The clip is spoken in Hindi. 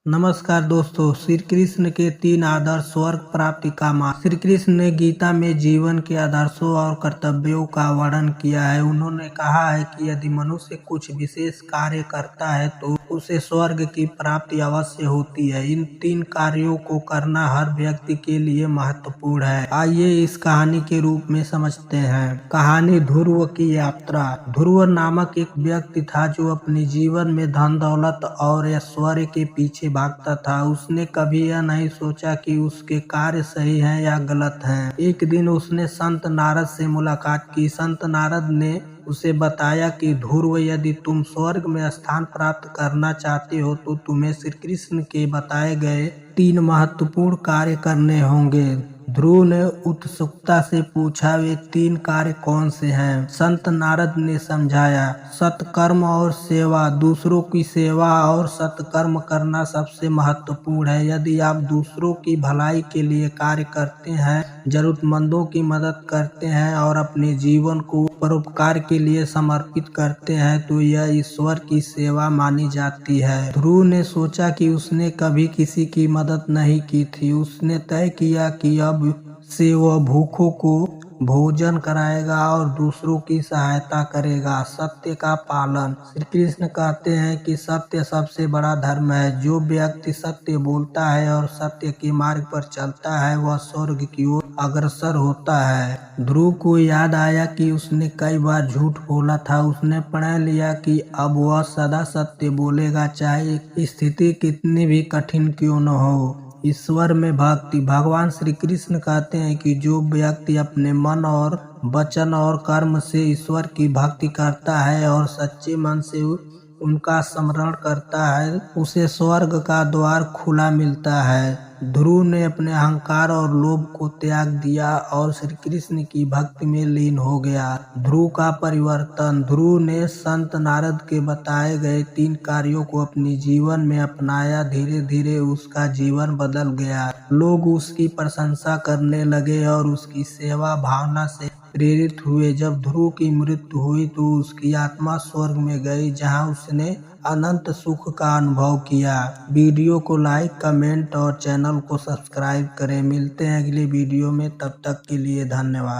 नमस्कार दोस्तों, श्री कृष्ण के 3 आदर्श स्वर्ग प्राप्ति का मार्ग। श्री कृष्ण ने गीता में जीवन के आदर्शों और कर्तव्यों का वर्णन किया है। उन्होंने कहा है कि यदि मनुष्य कुछ विशेष कार्य करता है तो उसे स्वर्ग की प्राप्ति अवश्य होती है। इन 3 कार्यों को करना हर व्यक्ति के लिए महत्वपूर्ण है। आइए इस कहानी के रूप में समझते हैं। कहानी ध्रुव की यात्रा। ध्रुव नामक एक व्यक्ति था जो अपने जीवन में धन दौलत और ऐश्वर्य के पीछे भागता था। उसने कभी यह नहीं सोचा कि उसके कार्य सही हैं या गलत हैं। एक दिन उसने संत नारद से मुलाकात की। संत नारद ने उसे बताया कि ध्रुव, यदि तुम स्वर्ग में स्थान प्राप्त करना चाहते हो तो तुम्हें श्री कृष्ण के बताए गए 3 महत्वपूर्ण कार्य करने होंगे। ध्रुव ने उत्सुकता से पूछा, वे 3 कार्य कौन से हैं? संत नारद ने समझाया, सत्कर्म और सेवा। दूसरों की सेवा और सत्कर्म करना सबसे महत्वपूर्ण है। यदि आप दूसरों की भलाई के लिए कार्य करते हैं, जरूरतमंदों की मदद करते हैं और अपने जीवन को परोपकार के लिए समर्पित करते हैं तो यह ईश्वर की सेवा मानी जाती है। ध्रुव ने सोचा कि उसने कभी किसी की मदद नहीं की थी। उसने तय किया कि अब से वह भूखों को भोजन कराएगा और दूसरों की सहायता करेगा। सत्य का पालन। श्री कृष्ण कहते हैं कि सत्य सबसे बड़ा धर्म है। जो व्यक्ति सत्य बोलता है और सत्य के मार्ग पर चलता है वह स्वर्ग की ओर अग्रसर होता है। ध्रुव को याद आया कि उसने कई बार झूठ बोला था। उसने प्रण लिया कि अब वह सदा सत्य बोलेगा, चाहे स्थिति कितनी भी कठिन क्यों न हो। ईश्वर में भक्ति। भगवान श्री कृष्ण कहते हैं कि जो व्यक्ति अपने मन और वचन और कर्म से ईश्वर की भक्ति करता है और सच्चे मन से उनका स्मरण करता है, उसे स्वर्ग का द्वार खुला मिलता है। ध्रुव ने अपने अहंकार और लोभ को त्याग दिया और श्री कृष्ण की भक्ति में लीन हो गया। ध्रुव का परिवर्तन। ध्रुव ने संत नारद के बताए गए 3 कार्यों को अपने जीवन में अपनाया। धीरे धीरे उसका जीवन बदल गया। लोग उसकी प्रशंसा करने लगे और उसकी सेवा भावना से प्रेरित हुए। जब ध्रुव की मृत्यु हुई तो उसकी आत्मा स्वर्ग में गई, जहां उसने अनंत सुख का अनुभव किया। वीडियो को लाइक, कमेंट और चैनल को सब्सक्राइब करें। मिलते हैं अगले वीडियो में, तब तक के लिए धन्यवाद।